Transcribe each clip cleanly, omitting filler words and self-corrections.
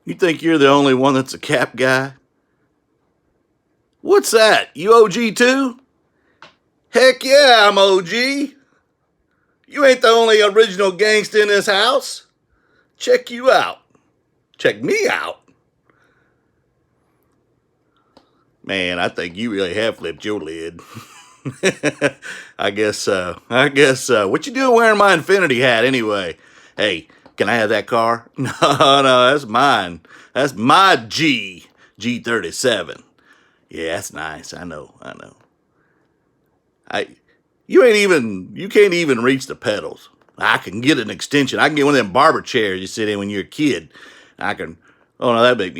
You think you're the only one that's a cap guy? What's that? You OG too? Heck yeah, I'm OG. You ain't the only original gangster in this house. Check you out. Check me out. Man, I think you really have flipped your lid. I guess, what you doing wearing my infinity hat anyway? Hey, can I have that car? No, no, that's mine. That's my G37. Yeah, that's nice. I know. I, you can't even reach the pedals. I can get an extension. I can get one of them barber chairs you sit in when you're a kid. I can, oh no, that'd make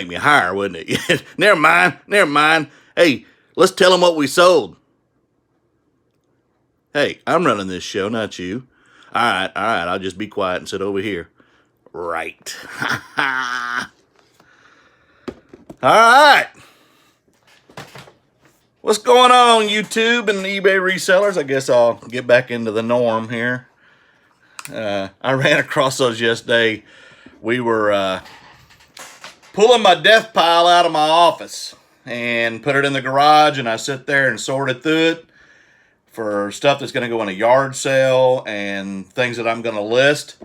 me higher, wouldn't it? Never mind. Hey, let's tell them what we sold. Hey, I'm running this show, not you. All right, I'll just be quiet and sit over here. Right. All right. What's going on, YouTube and eBay resellers? I guess I'll get back into the norm here. I ran across those yesterday. We were pulling my death pile out of my office and put it in the garage, and I sit there and sorted through it for stuff that's going to go in a yard sale and things that I'm going to list.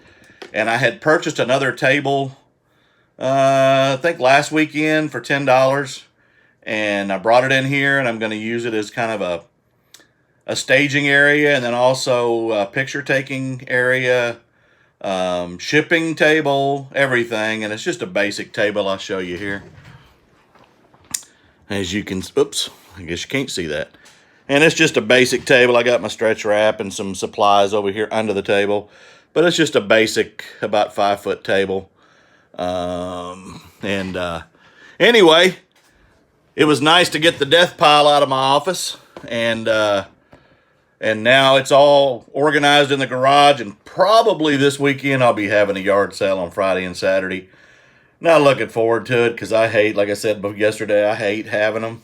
And I had purchased another table, I think last weekend for $10. And I brought it in here, and I'm going to use it as kind of a staging area, and then also a picture-taking area, shipping table, everything. And it's just a basic table I'll show you here. As you can, oops, I guess you can't see that. And it's just a basic table. I got my stretch wrap and some supplies over here under the table. But it's just a basic, about 5-foot table. Anyway, it was nice to get the death pile out of my office, and now it's all organized in the garage, and probably this weekend I'll be having a yard sale on Friday and Saturday. Not looking forward to it because I hate, like I said yesterday, I hate having them.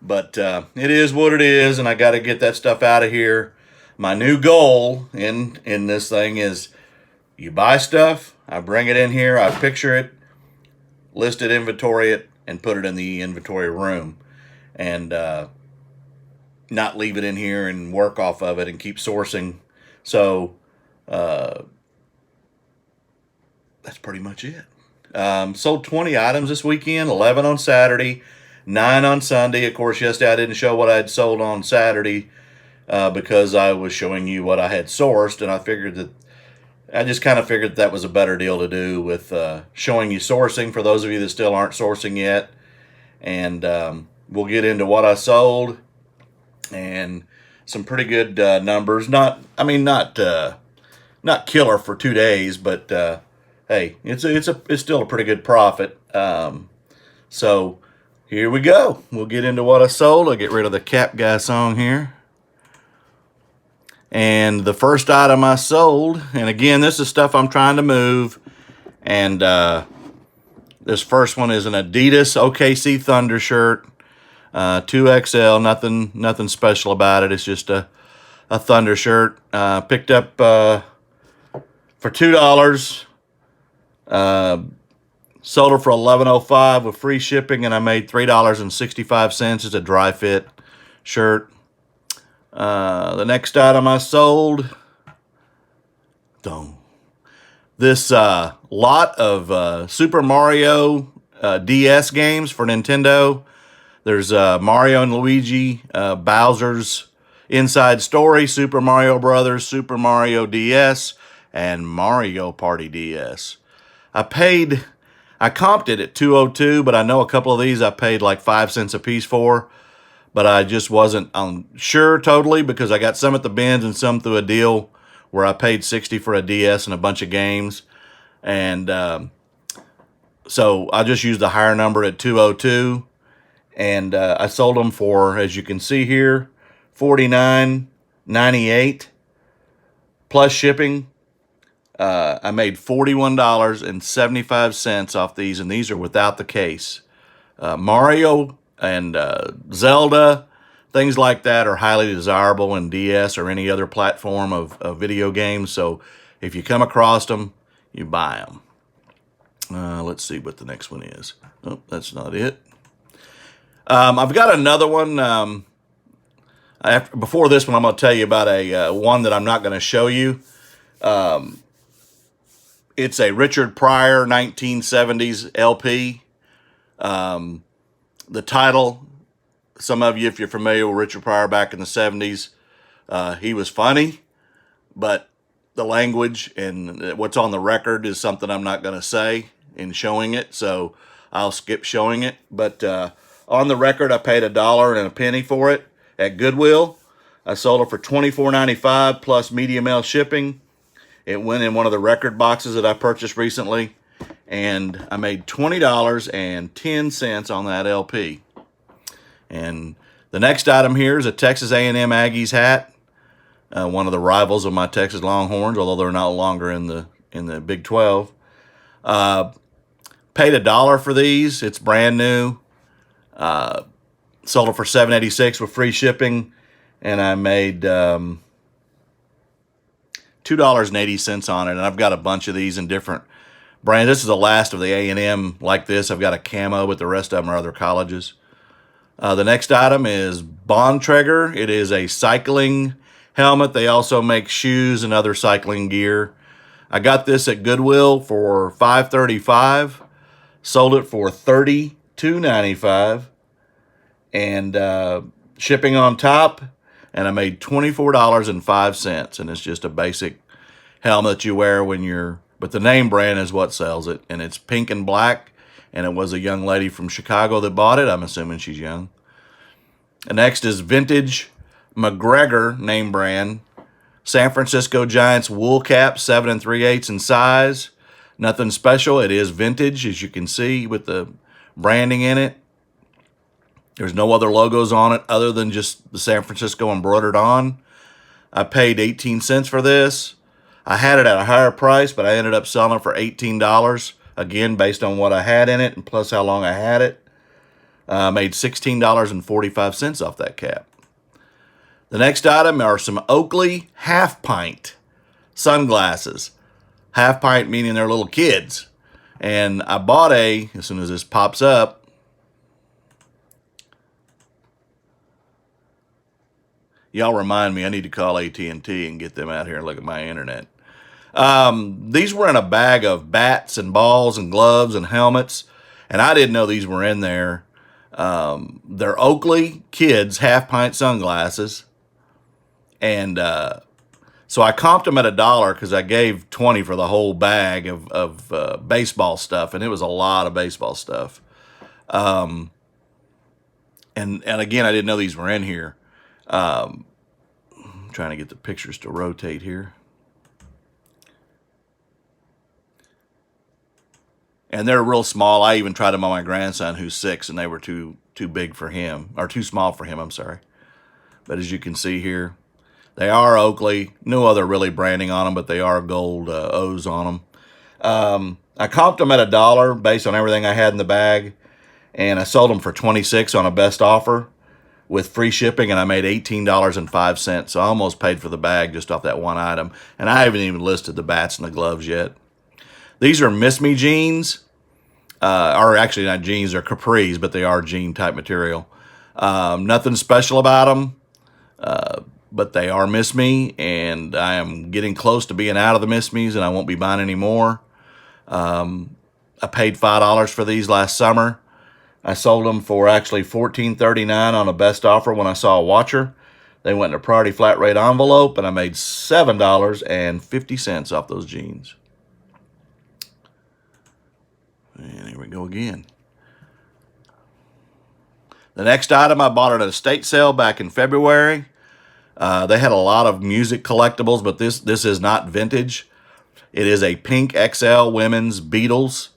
But it is what it is, and I got to get that stuff out of here. My new goal in this thing is you buy stuff, I bring it in here, I picture it, list it, inventory it, and put it in the inventory room, and not leave it in here and work off of it and keep sourcing. So that's pretty much it. Sold 20 items this weekend, 11 on Saturday, 9 on Sunday. Of course, yesterday I didn't show what I had sold on Saturday because I was showing you what I had sourced, and I just kind of figured that was a better deal to do with showing you sourcing for those of you that still aren't sourcing yet. And we'll get into what I sold and some pretty good numbers. Not killer for 2 days, but hey, it's still a pretty good profit. So here we go. We'll get into what I sold. I'll get rid of the Cap Guy song here. And the first item I sold, and again, this is stuff I'm trying to move, and this first one is an Adidas OKC Thunder shirt, 2XL, nothing special about it. It's just a Thunder shirt. Picked up for $2, sold it for $11.05 with free shipping, and I made $3.65. It's a dry fit shirt. The next item I sold, this lot of Super Mario DS games for Nintendo. There's Mario and Luigi, Bowser's Inside Story, Super Mario Brothers, Super Mario DS, and Mario Party DS. I comped it at $202, but I know a couple of these I paid like 5 cents a piece for. But I just wasn't sure totally because I got some at the bins and some through a deal where I paid $60 for a DS and a bunch of games. And so I just used the higher number at $202. And I sold them for, as you can see here, $49.98 plus shipping. I made $41.75 off these, and these are without the case. Mario and Zelda, things like that are highly desirable in DS or any other platform of video games. So if you come across them, you buy them. Let's see what the next one is. Oh, that's not it. I've got another one. Before this one, I'm going to tell you about a one that I'm not going to show you. It's a Richard Pryor 1970s LP. The title, some of you, if you're familiar with Richard Pryor back in the 70s, he was funny, but the language and what's on the record is something I'm not going to say in showing it, so I'll skip showing it. But on the record, I paid $1.01 for it at Goodwill. I sold it for $24.95 plus media mail shipping. It went in one of the record boxes that I purchased recently, and I made $20.10 on that LP. And the next item here is a Texas A&M Aggies hat, one of the rivals of my Texas Longhorns, although they're no longer in the Big 12. Paid $1 for these. It's brand new. Sold it for $7.86 with free shipping, and I made $2.80 on it. And I've got a bunch of these in different brands. This is the last of the A&M like this. I've got a camo, but the rest of them are other colleges. The next item is Bontrager. It is a cycling helmet. They also make shoes and other cycling gear. I got this at Goodwill for $5.35. Sold it for $32.95. And shipping on top. And I made $24.05. And it's just a basic helmet you wear when you're... But the name brand is what sells it. And it's pink and black. And it was a young lady from Chicago that bought it. I'm assuming she's young. And next is Vintage McGregor name brand. San Francisco Giants wool cap, 7 3/8 in size. Nothing special. It is vintage, as you can see, with the branding in it. There's no other logos on it other than just the San Francisco embroidered on. I paid 18 cents for this. I had it at a higher price, but I ended up selling it for $18. Again, based on what I had in it and plus how long I had it. Made $16.45 off that cap. The next item are some Oakley half pint sunglasses. Half pint meaning they're little kids. And I bought as soon as this pops up, y'all remind me I need to call AT&T and get them out here and look at my internet. These were in a bag of bats and balls and gloves and helmets, and I didn't know these were in there. They're Oakley kids half pint sunglasses, and so I comped them at $1 because I gave $20 for the whole bag of baseball stuff, and it was a lot of baseball stuff. And again, I didn't know these were in here. I'm trying to get the pictures to rotate here. And they're real small. I even tried them on my grandson, who's 6, and they were too big for him, or too small for him, I'm sorry. But as you can see here, they are Oakley. No other really branding on them, but they are gold O's on them. I comped them at $1 based on everything I had in the bag, and I sold them for $26 on a best offer with free shipping, and I made $18.05. So I almost paid for the bag just off that one item. And I haven't even listed the bats and the gloves yet. These are Miss Me jeans, or actually not jeans, they're capris, but they are jean type material. Nothing special about them, but they are Miss Me, and I am getting close to being out of the Miss Me's, and I won't be buying any more. I paid $5 for these last summer. I sold them for actually $14.39 on a best offer when I saw a watcher. They went in a priority flat rate envelope, and I made $7.50 off those jeans. And here we go again. The next item I bought at an estate sale back in February. They had a lot of music collectibles, but this is not vintage. It is a pink XL women's Beatles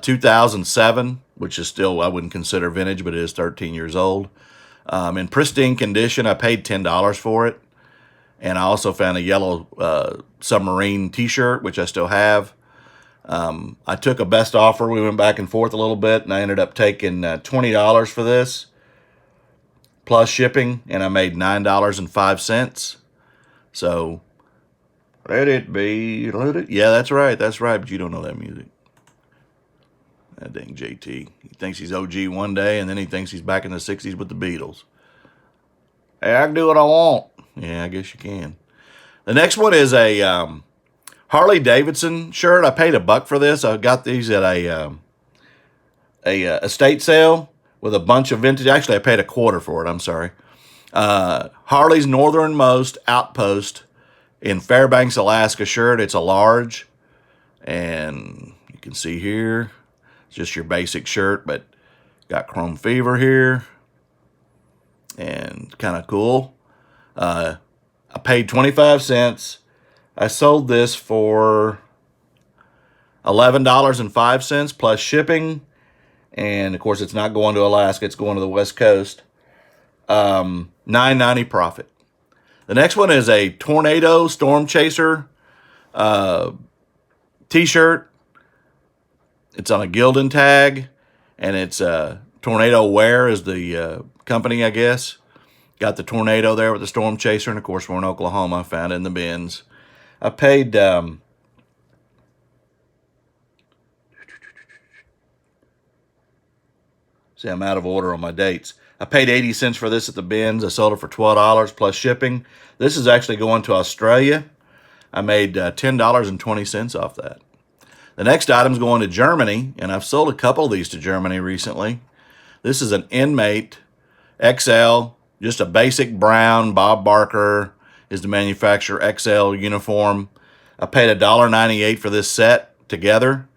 2007, which is still, I wouldn't consider vintage, but it is 13 years old. In pristine condition, I paid $10 for it. And I also found a yellow submarine t-shirt, which I still have. I took a best offer. We went back and forth a little bit, and I ended up taking $20 for this, plus shipping, and I made $9.05. So, let it be, let it. Yeah, that's right, but you don't know that music. That dang JT. He thinks he's OG one day, and then he thinks he's back in the 60s with the Beatles. Hey, I can do what I want. Yeah, I guess you can. The next one is a Harley Davidson shirt. I paid $1 for this. I got these at a estate sale with a bunch of vintage. Actually, I paid $0.25 for it. I'm sorry. Harley's northernmost outpost in Fairbanks, Alaska shirt. It's a large, and you can see here, it's just your basic shirt, but got chrome fever here, and kind of cool. I paid 25 cents. I sold this for $11.05 plus shipping. And of course, it's not going to Alaska, it's going to the West Coast. $9.90 profit. The next one is a Tornado Storm Chaser t-shirt. It's on a Gildan tag, and it's Tornado Wear is the company, I guess. Got the tornado there with the Storm Chaser, and of course we're in Oklahoma. I found it in the bins. I paid see, I'm out of order on my dates. I paid 80 cents for this at the bins. I sold it for $12 plus shipping. This is actually going to Australia. I made $10.20 off that. The next item is going to Germany, and I've sold a couple of these to Germany recently. This is an Inmate XL, just a basic brown. Bob Barker is the manufacturer, XL uniform. I paid $1.98 for this set together,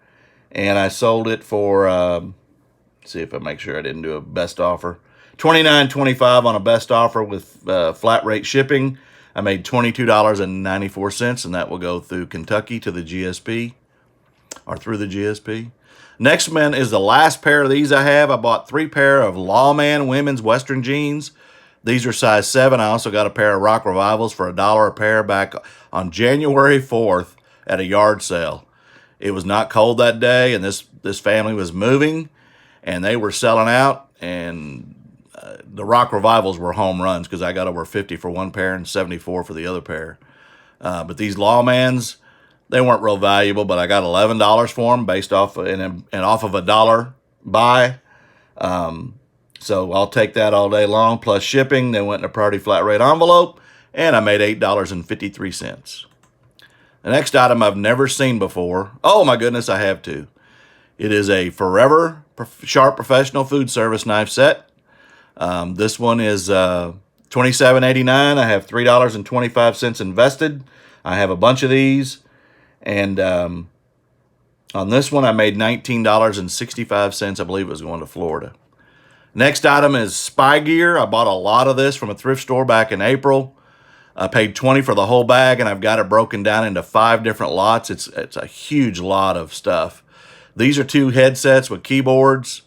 and I sold it for, see if I make sure I didn't do a best offer, $29.25 on a best offer with flat rate shipping. I made $22.94, and that will go through Kentucky to the GSP, or through the GSP. Next one is the last pair of these I have. I bought 3 pair of Lawman women's Western jeans. These are size 7. I also got a pair of Rock Revivals for $1 a pair back on January 4th at a yard sale. It was not cold that day, and this family was moving, and they were selling out, and the Rock Revivals were home runs because I got over 50 for one pair and 74 for the other pair. But these Lawmans, they weren't real valuable, but I got $11 for them based off and off of $1 buy. So I'll take that all day long plus shipping. They went in a priority flat rate envelope, and I made $8.53. The next item I've never seen before. Oh my goodness, I have to. It is a Forever Sharp Professional Food Service knife set. This one is $27.89. I have $3.25 invested. I have a bunch of these, and on this one I made $19.65. I believe it was going to Florida. Next item is spy gear. I bought a lot of this from a thrift store back in April. I paid $20 for the whole bag, and I've got it broken down into 5 different lots. It's a huge lot of stuff. These are 2 headsets with keyboards,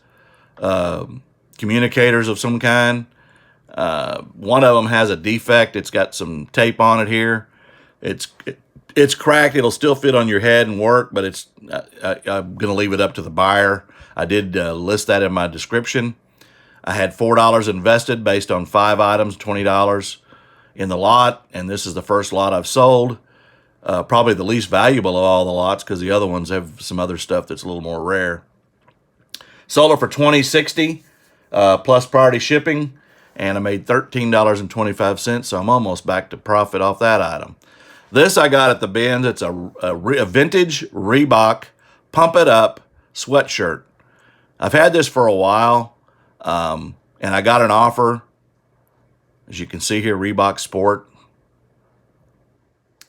communicators of some kind. One of them has a defect. It's got some tape on it here. It's cracked. It'll still fit on your head and work, but I'm going to leave it up to the buyer. I did list that in my description. I had $4 invested based on 5 items, $20 in the lot, and this is the first lot I've sold. Probably the least valuable of all the lots because the other ones have some other stuff that's a little more rare. Sold it for $20.60 plus priority shipping, and I made $13.25, so I'm almost back to profit off that item. This I got at the bins. It's a vintage Reebok Pump It Up sweatshirt. I've had this for a while, and I got an offer. As you can see here, Reebok Sport.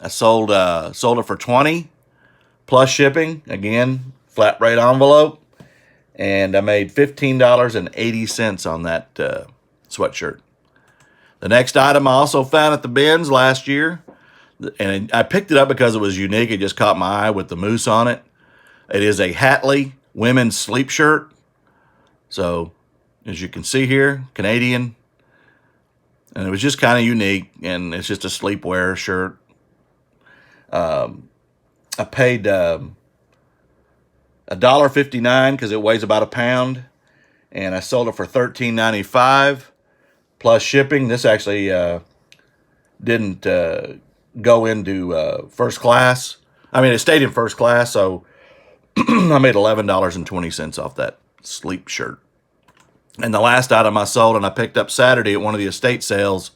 I sold it for $20 plus shipping. Again, flat rate envelope. And I made $15.80 on that sweatshirt. The next item I also found at the bins last year, and I picked it up because it was unique. It just caught my eye with the moose on it. It is a Hatley women's sleep shirt. So, as you can see here, Canadian. And it was just kind of unique, and it's just a sleepwear shirt. I paid $1.59 because it weighs about a pound, and I sold it for $13.95 plus shipping. This actually didn't go into first class. I mean, it stayed in first class, so I made $11.20 off that sleep shirt. And the last item I sold and I picked up Saturday at one of the estate sales,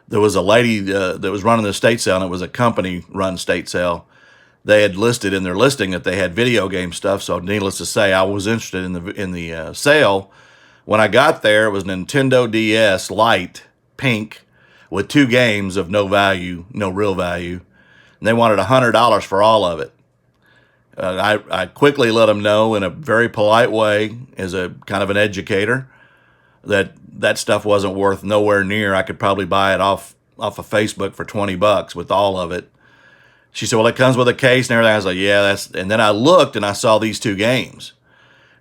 there was a lady that was running the estate sale, and it was a company-run estate sale. They had listed in their listing that they had video game stuff, so needless to say, I was interested in the sale. When I got there, it was Nintendo DS Lite, pink, with 2 games of no value, no real value, and they wanted $100 for all of it. I quickly let them know in a very polite way, as a kind of an educator, that that stuff wasn't worth nowhere near. I could probably buy it off of Facebook for $20 with all of it. She said, "Well, it comes with a case and everything." I was like, "Yeah, that's." And then I looked and I saw these 2 games,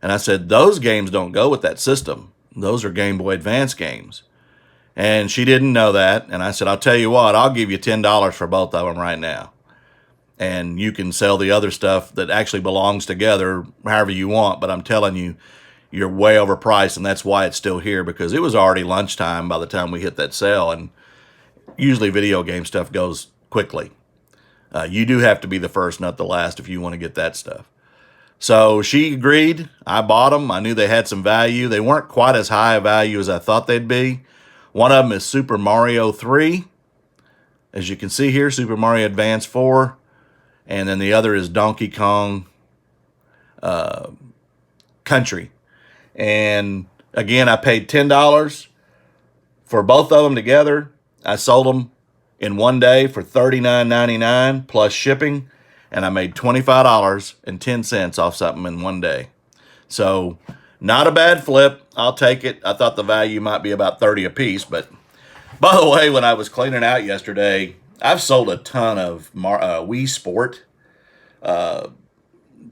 and I said, "Those games don't go with that system. Those are Game Boy Advance games." And she didn't know that. And I said, "I'll tell you what, I'll give you $10 for both of them right now. And you can sell the other stuff that actually belongs together however you want. But I'm telling you, you're way overpriced, and that's why it's still here, because it was already lunchtime by the time we hit that sale, and usually video game stuff goes quickly. You do have to be the first, not the last, if you want to get that stuff." So she agreed. I bought them. I knew they had some value. They weren't quite as high a value as I thought they'd be. One of them is Super Mario 3. As you can see here, Super Mario Advance 4. And then the other is Donkey Kong Country. And again, I paid $10 for both of them together. I sold them in one day for $39.99 plus shipping, and I made $25.10 off something in one day. So not a bad flip. I'll take it. I thought the value might be about 30 a piece, but by the way, when I was cleaning out yesterday, I've sold a ton of Wii Sport,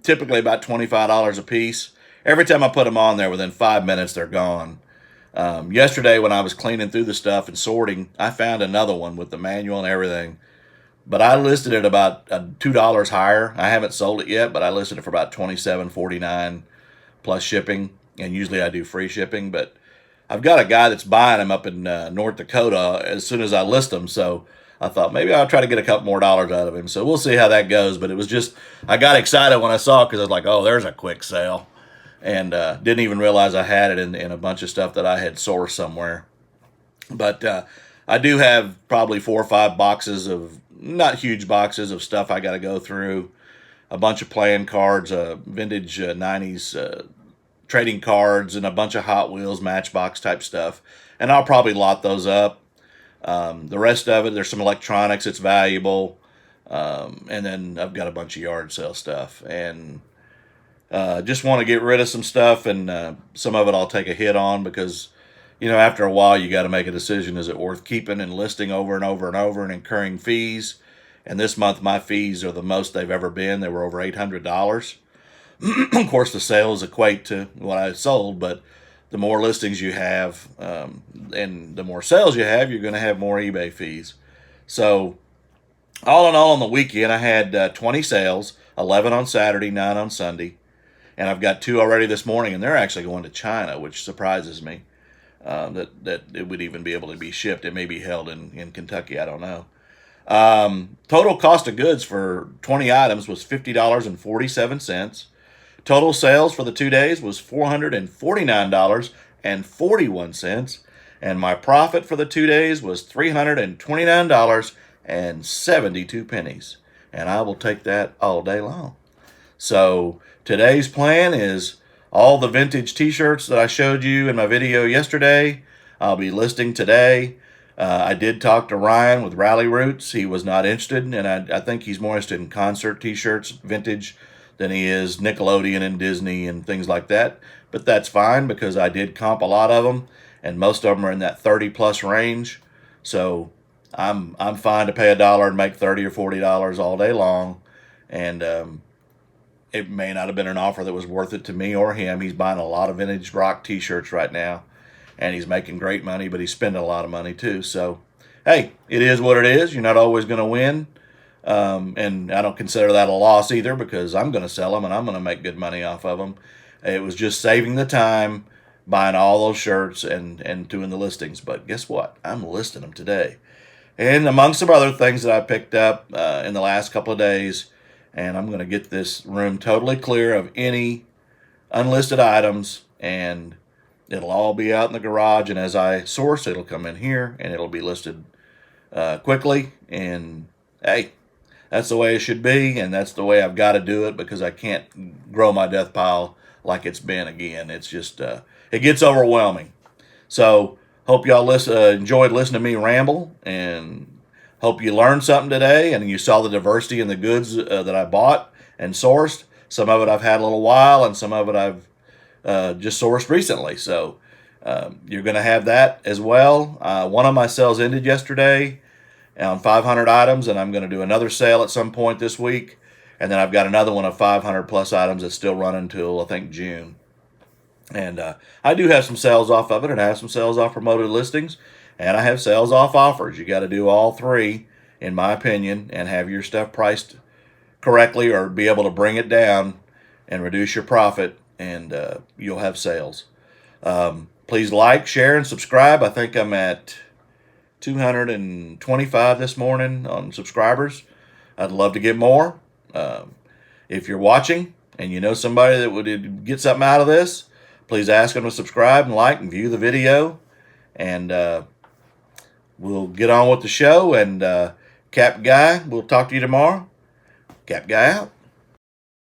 typically about $25 a piece. Every time I put them on there, within 5 minutes, they're gone. Yesterday, when I was cleaning through the stuff and sorting, I found another one with the manual and everything. But I listed it about $2 higher. I haven't sold it yet, but I listed it for about $27.49 plus shipping. And usually I do free shipping. But I've got a guy that's buying them up in North Dakota as soon as I list them. So I thought maybe I'll try to get a couple more dollars out of him. So we'll see how that goes. But it was just, I got excited when I saw it, because I was like, oh, there's a quick sale. And didn't even realize I had it in a bunch of stuff that I had sourced somewhere. But I do have probably 4 or 5 boxes of, not huge boxes of stuff I got to go through. A bunch of playing cards, vintage 90s trading cards, and a bunch of Hot Wheels Matchbox type stuff. And I'll probably lot those up. The rest of it, there's some electronics that's valuable. And then I've got a bunch of yard sale stuff. And just want to get rid of some stuff, and some of it I'll take a hit on, because, you know, after a while you got to make a decision. Is it worth keeping and listing over and over and over and incurring fees? And this month my fees are the most they've ever been. They were over $800. Of course, the sales equate to what I sold, but the more listings you have, and the more sales you have, you're going to have more eBay fees. So all in all, on the weekend, I had 20 sales, 11 on Saturday, 9 on Sunday. And I've got 2 already this morning, and they're actually going to China, which surprises me, that it would even be able to be shipped. It may be held in Kentucky. I don't know. Total cost of goods for 20 items was $50.47. Total sales for the 2 days was $449.41. And my profit for the 2 days was $329.72. And I will take that all day long. So today's plan is all the vintage t-shirts that I showed you in my video yesterday, I'll be listing today. I did talk to Ryan with Rally Roots. He was not interested, and I think he's more interested in concert t-shirts, vintage, than he is Nickelodeon and Disney and things like that. But that's fine, because I did comp a lot of them, and most of them are in that 30+ range. So I'm fine to pay $1 and make $30 or $40 all day long. And it may not have been an offer that was worth it to me or him. He's buying a lot of vintage rock t-shirts right now, and he's making great money, but he's spending a lot of money too. So, hey, it is what it is. You're not always going to win. And I don't consider that a loss either, because I'm going to sell them and I'm going to make good money off of them. It was just saving the time, buying all those shirts and doing the listings. But guess what? I'm listing them today. And among some other things that I picked up in the last couple of days and I'm going to get this room totally clear of any unlisted items, and it'll all be out in the garage. And as I source, it'll come in here and it'll be listed quickly. And hey, that's the way it should be, and that's the way I've got to do it, because I can't grow my death pile like it's been again. It's just it gets overwhelming. So hope y'all enjoyed listening to me ramble, and hope you learned something today and you saw the diversity in the goods that I bought and sourced. Some of it I've had a little while, and some of it I've just sourced recently. So you're going to have that as well. One of my sales ended yesterday on 500 items, and I'm going to do another sale at some point this week. And then I've got another one of 500 plus items that's still running until I think June. And I do have some sales off of it, and I have some sales off promoted listings, and I have sales off offers. You got to do all three, in my opinion, and have your stuff priced correctly, or be able to bring it down and reduce your profit, and you'll have sales. Please like, share, and subscribe. I think I'm at 225 this morning on subscribers. I'd love to get more. If you're watching and you know somebody that would get something out of this, please ask them to subscribe and like and view the video. And we'll get on with the show. And Cap Guy, we'll talk to you tomorrow. Cap Guy out.